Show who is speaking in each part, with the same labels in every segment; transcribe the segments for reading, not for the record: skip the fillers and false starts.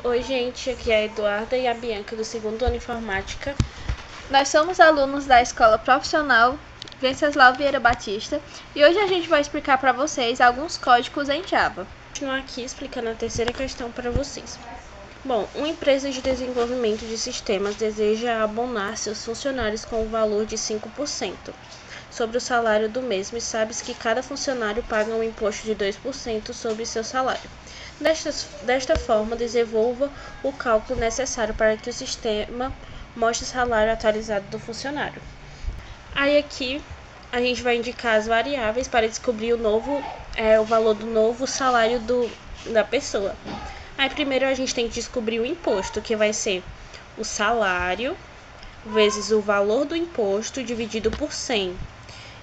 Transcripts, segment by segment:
Speaker 1: Oi gente, aqui é a Eduarda e a Bianca do segundo ano Informática.
Speaker 2: Nós somos alunos da Escola Profissional Venceslau Vieira Batista e hoje a gente vai explicar para vocês alguns códigos em Java.
Speaker 1: Vou continuar aqui explicando a terceira questão para vocês. Bom, uma empresa de desenvolvimento de sistemas deseja abonar seus funcionários com o valor de 5% sobre o salário do mesmo e sabe que cada funcionário paga um imposto de 2% sobre seu salário. Desta forma, desenvolva o cálculo necessário para que o sistema mostre o salário atualizado do funcionário. Aí aqui a gente vai indicar as variáveis para descobrir o valor do novo salário da pessoa. Aí primeiro a gente tem que descobrir o imposto, que vai ser o salário vezes o valor do imposto dividido por 100.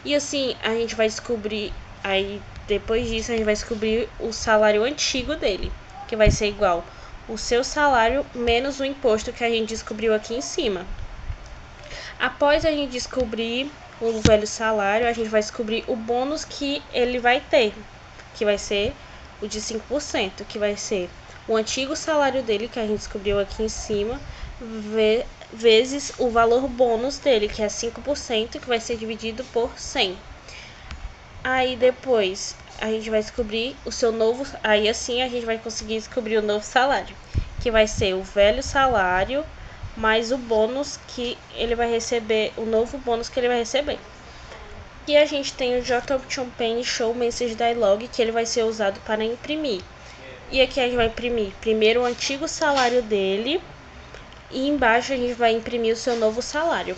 Speaker 1: E assim a gente vai descobrir, aí depois disso a gente vai descobrir o salário antigo dele, que vai ser igual o seu salário menos o imposto que a gente descobriu aqui em cima. Após a gente descobrir o velho salário, a gente vai descobrir o bônus que ele vai ter, que vai ser o de 5%, que vai ser o antigo salário dele, que a gente descobriu aqui em cima, vezes o valor bônus dele, que é 5%, que vai ser dividido por 100. Aí depois a gente vai descobrir o seu novo, aí assim a gente vai conseguir descobrir o novo salário, que vai ser o velho salário mais o bônus que ele vai receber, o novo bônus que ele vai receber. E a gente tem o JOptionPen Show Message Dialog, que ele vai ser usado para imprimir. E aqui a gente vai imprimir primeiro o antigo salário dele e embaixo a gente vai imprimir o seu novo salário.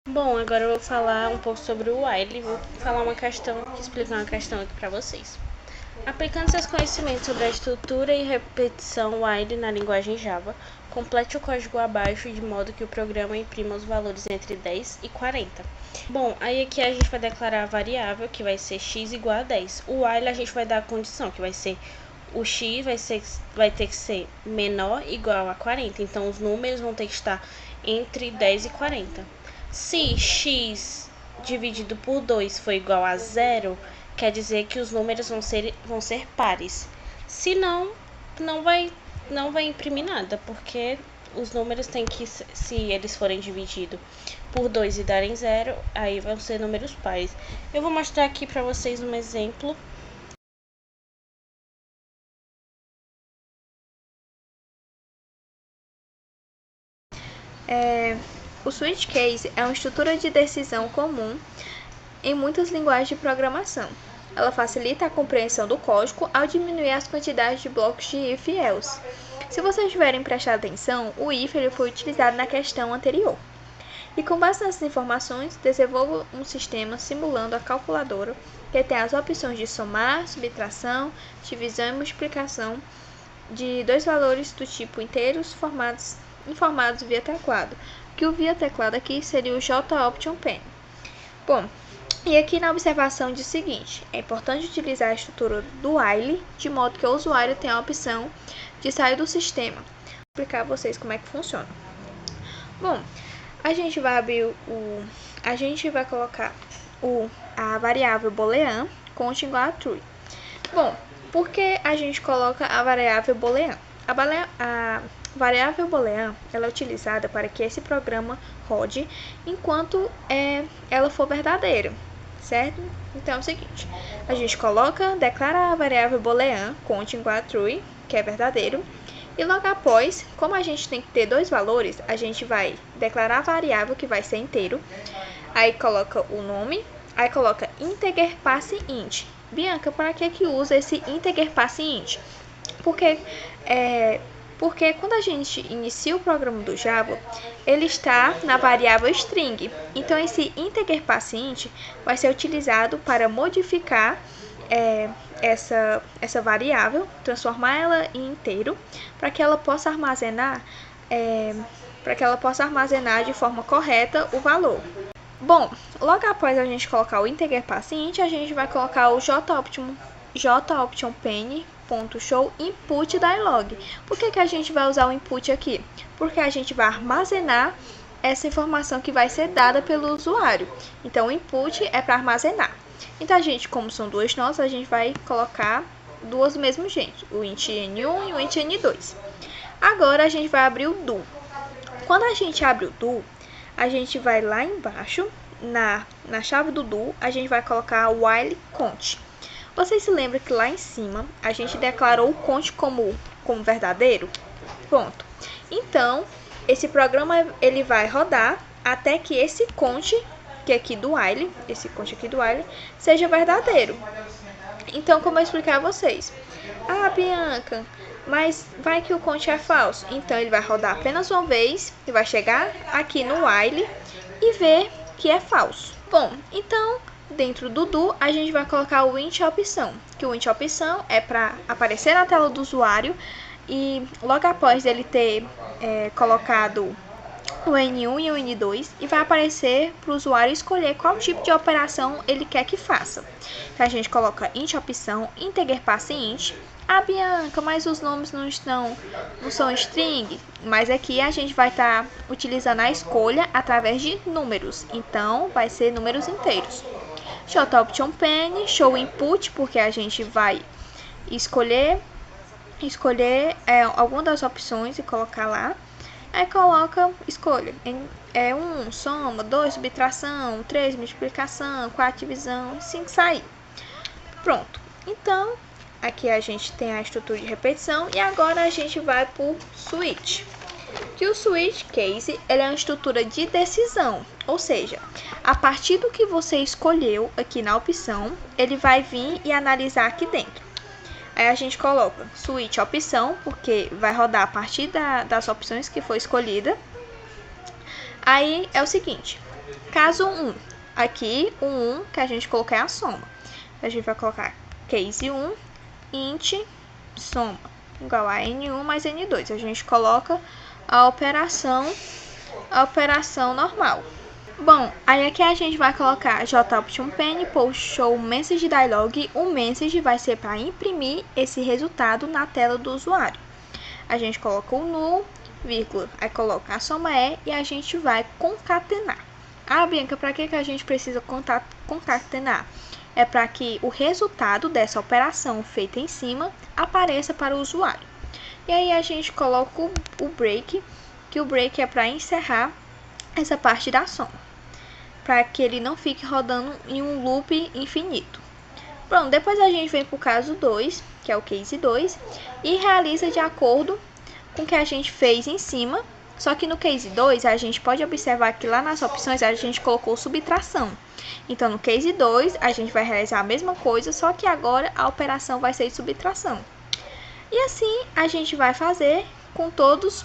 Speaker 1: Bom, agora eu vou falar um pouco sobre o while, vou explicar uma questão aqui para vocês. Aplicando seus conhecimentos sobre a estrutura e repetição while na linguagem Java, complete o código abaixo de modo que o programa imprima os valores entre 10 e 40. Bom, aí aqui a gente vai declarar a variável, que vai ser x igual a 10. O while a gente vai dar a condição, que vai ser o x vai ter que ser menor ou igual a 40. Então, os números vão ter que estar entre 10 e 40. Se x dividido por 2 for igual a 0, quer dizer que os números vão ser pares. Se não, não vai imprimir nada, porque os números têm que, se eles forem divididos por 2 e darem 0, aí vão ser números pares. Eu vou mostrar aqui para vocês um exemplo.
Speaker 2: O switch case é uma estrutura de decisão comum em muitas linguagens de programação. Ela facilita a compreensão do código ao diminuir as quantidades de blocos de if e else. Se vocês tiverem prestado atenção, o if ele foi utilizado na questão anterior. E com base nessas informações, desenvolva um sistema simulando a calculadora, que tem as opções de somar, subtração, divisão e multiplicação de dois valores do tipo inteiros informados via teclado, que o via teclado aqui seria o JOptionPen. Bom, e aqui na observação diz o seguinte: é importante utilizar a estrutura do while, de modo que o usuário tenha a opção de sair do sistema. Vou explicar a vocês como é que funciona. Bom, a gente vai colocar a variável boolean const igual a true. Bom, por que a gente coloca a variável boolean? A variável boolean ela é utilizada para que esse programa rode enquanto ela for verdadeira, certo? Então é o seguinte, a gente declara a variável boolean const igual a true, que é verdadeiro, e logo após, como a gente tem que ter dois valores, a gente vai declarar a variável que vai ser inteiro, aí coloca o nome, aí coloca integer passe int. Bianca, para que usa esse integer passe int? Porque quando a gente inicia o programa do Java, ele está na variável string. Então, esse integer passe int vai ser utilizado para modificar essa variável, transformar ela em inteiro, para que ela possa armazenar de forma correta o valor. Bom, logo após a gente colocar o integer passe int, a gente vai colocar o JOptionPen.show input dialog. Por que a gente vai usar o input aqui? Porque a gente vai armazenar essa informação que vai ser dada pelo usuário. Então, o input é para armazenar. Então, a gente, como são duas notas, a gente vai colocar duas do mesmo jeito, o int n1 e o int n2. Agora, a gente vai abrir o do. Quando a gente abre o do, a gente vai lá embaixo, na chave do do, a gente vai colocar while count. Vocês se lembram que lá em cima, a gente declarou o count como verdadeiro? Pronto. Então, esse programa ele vai rodar até que esse count, que é aqui do while, seja verdadeiro. Então, como eu explicar a vocês? Ah, Bianca, mas vai que o count é falso. Então, ele vai rodar apenas uma vez e vai chegar aqui no while e ver que é falso. Bom, então, dentro do do, a gente vai colocar o int opção, que o int opção é para aparecer na tela do usuário e logo após ele ter colocado o N1 e o N2 e vai aparecer para o usuário escolher qual tipo de operação ele quer que faça. Então a gente coloca int opção, integer passe int. Ah, Bianca, mas os nomes não são string, mas aqui a gente vai estar utilizando a escolha através de números, então vai ser números inteiros. JOptionPen, show input, porque a gente vai escolher alguma das opções e colocar lá. Aí coloca escolha. 1, soma, 2, subtração, 3, multiplicação, 4, divisão, 5, sair. Pronto. Então, aqui a gente tem a estrutura de repetição e agora a gente vai para o switch. Que o switch case ele é uma estrutura de decisão, ou seja, a partir do que você escolheu aqui na opção, ele vai vir e analisar aqui dentro. Aí a gente coloca switch opção, porque vai rodar a partir das opções que foi escolhida. Aí é o seguinte, caso 1, aqui o 1 que a gente colocou é a soma. A gente vai colocar case 1, int, soma, igual a n1 mais n2. A gente coloca a operação normal. Bom, aí aqui a gente vai colocar JOptionPen, post show message dialog. O message vai ser para imprimir esse resultado na tela do usuário. A gente coloca o null, vírgula, aí coloca a soma e a gente vai concatenar. Ah, Bianca, para que a gente precisa concatenar? É para que o resultado dessa operação feita em cima apareça para o usuário. E aí a gente coloca o break, que o break é para encerrar essa parte da soma, para que ele não fique rodando em um loop infinito. Pronto, depois a gente vem para o caso 2, que é o case 2, e realiza de acordo com o que a gente fez em cima, só que no case 2 a gente pode observar que lá nas opções a gente colocou subtração. Então no case 2 a gente vai realizar a mesma coisa, só que agora a operação vai ser de subtração. E assim a gente vai fazer com todas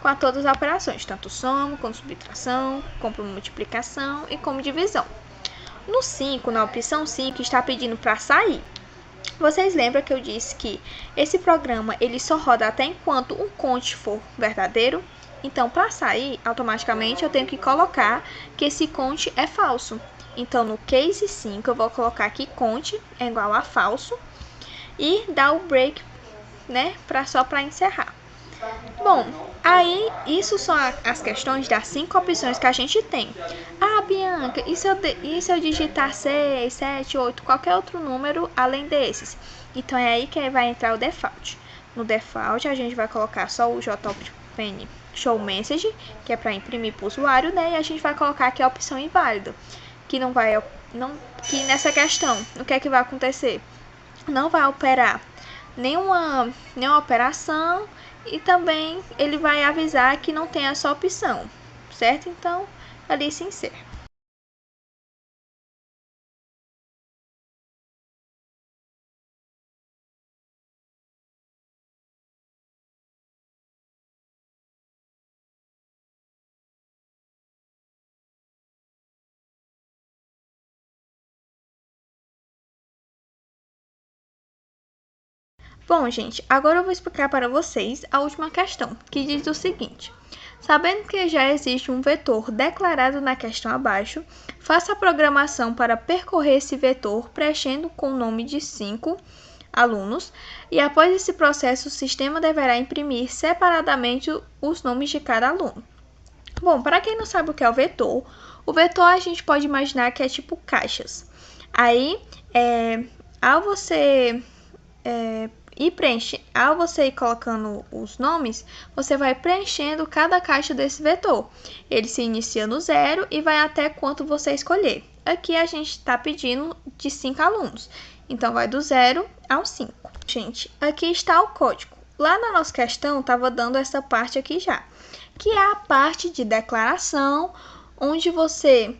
Speaker 2: as operações, tanto soma, como subtração, como multiplicação e como divisão. No 5, na opção 5, está pedindo para sair. Vocês lembram que eu disse que esse programa ele só roda até enquanto o count for verdadeiro? Então, para sair, automaticamente eu tenho que colocar que esse count é falso. Então, no case 5, eu vou colocar que count é igual a falso e dar o break, né, só para encerrar. Bom, aí isso são as questões das 5 opções que a gente tem. Ah, Bianca, e se eu digitar 6, 7, 8, qualquer outro número além desses? Então é aí que vai entrar o default. No default a gente vai colocar só o JOptionPen show message, que é para imprimir para o usuário, né? E a gente vai colocar aqui a opção inválida, que nessa questão, o que é que vai acontecer? Não vai operar nenhuma operação e também ele vai avisar que não tem essa opção, certo? Então, ali se encerra. Bom, gente, agora eu vou explicar para vocês a última questão, que diz o seguinte: sabendo que já existe um vetor declarado na questão abaixo, faça a programação para percorrer esse vetor preenchendo com o nome de 5 alunos e após esse processo o sistema deverá imprimir separadamente os nomes de cada aluno. Bom, para quem não sabe o que é o vetor a gente pode imaginar que é tipo caixas. Aí, ao você ao você ir colocando os nomes, você vai preenchendo cada caixa desse vetor. Ele se inicia no 0 e vai até quanto você escolher. Aqui a gente está pedindo de 5 alunos, então vai do 0 ao 5. Gente, aqui está o código. Lá na nossa questão estava dando essa parte aqui já, que é a parte de declaração, onde você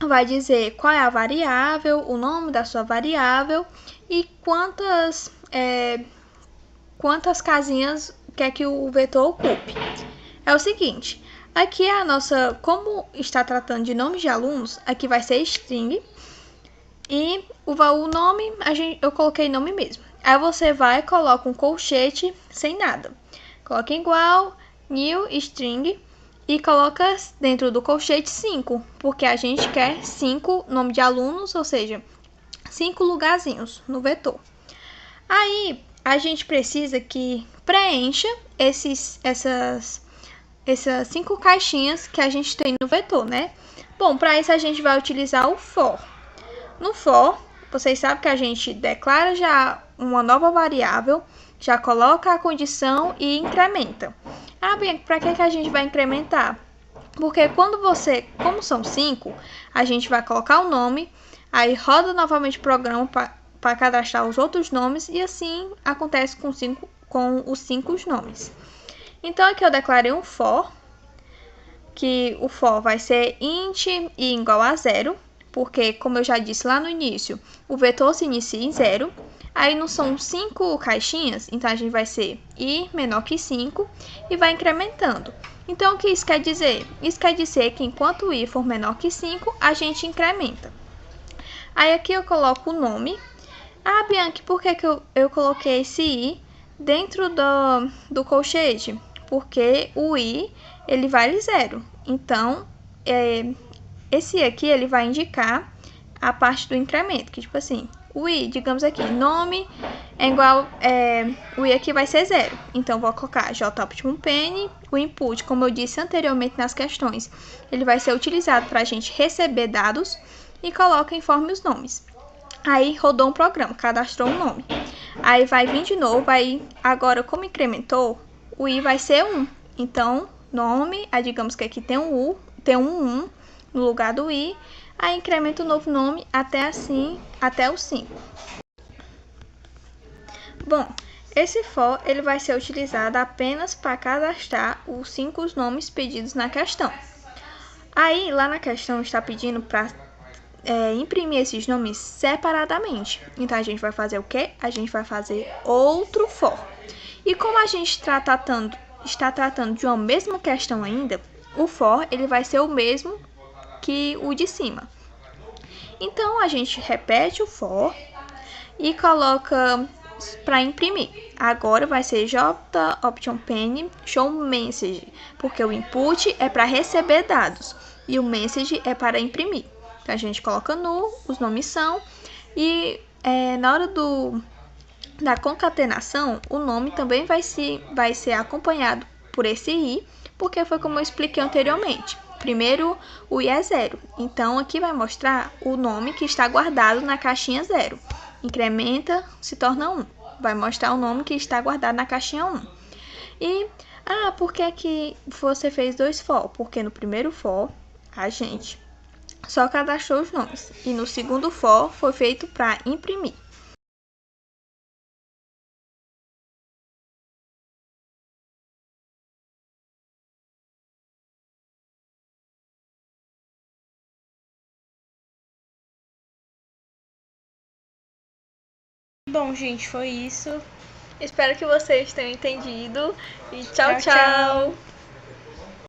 Speaker 2: vai dizer qual é a variável, o nome da sua variável e quantas casinhas quer que o vetor ocupe. É o seguinte, aqui é a nossa, como está tratando de nomes de alunos, aqui vai ser string e o nome, eu coloquei nome mesmo. Aí você vai e coloca um colchete sem nada. Coloca igual, new string e coloca dentro do colchete 5, porque a gente quer 5 nomes de alunos, ou seja, 5 lugarzinhos no vetor. Aí a gente precisa que preencha essas 5 caixinhas que a gente tem no vetor, né? Bom, para isso a gente vai utilizar o for. No for, vocês sabem que a gente declara já uma nova variável, já coloca a condição e incrementa. Ah, bem, para que a gente vai incrementar? Porque como são 5, a gente vai colocar o nome, aí roda novamente o programa para cadastrar os outros nomes e assim acontece com os 5 nomes. Então aqui eu declarei um for, que o for vai ser int i igual a 0, porque como eu já disse lá no início, o vetor se inicia em 0. Aí não são 5 caixinhas, então a gente vai ser i menor que 5 e vai incrementando. Então o que isso quer dizer? Isso quer dizer que enquanto i for menor que 5, a gente incrementa. Aí aqui eu coloco o nome. Ah, Bianchi, por que eu coloquei esse i dentro do colchete? Porque o i, ele vale 0. Então, esse aqui, ele vai indicar a parte do incremento, que tipo assim, o i, digamos aqui, nome é igual, o i aqui vai ser 0. Então, vou colocar JOptimumPen, o input, como eu disse anteriormente nas questões, ele vai ser utilizado para a gente receber dados e coloca conforme os nomes. Aí, rodou um programa, cadastrou um nome. Aí, vai vir de novo, agora como incrementou, o i vai ser 1. Então, nome, aí digamos que aqui tem um 1 no lugar do i, aí incrementa o novo nome até o 5. Bom, esse for ele vai ser utilizado apenas para cadastrar os 5 nomes pedidos na questão. Aí, lá na questão está pedindo para imprimir esses nomes separadamente. Então, a gente vai fazer o quê? A gente vai fazer outro for. E como a gente está tratando de uma mesma questão ainda, o for ele vai ser o mesmo que o de cima. Então, a gente repete o for e coloca para imprimir. Agora vai ser JOptionPen showMessage, porque o input é para receber dados e o message é para imprimir. Então, a gente coloca os nomes são, e na hora da concatenação, o nome também vai ser acompanhado por esse i, porque foi como eu expliquei anteriormente. Primeiro, o i é 0, então aqui vai mostrar o nome que está guardado na caixinha 0. Incrementa, se torna 1. Vai mostrar o nome que está guardado na caixinha 1. E, por que você fez 2 for? Porque no primeiro for, a gente só cadastrou os nomes. E no segundo for, foi feito para imprimir.
Speaker 1: Bom, gente, foi isso.
Speaker 2: Espero que vocês tenham entendido. E
Speaker 1: Tchau,
Speaker 2: tchau.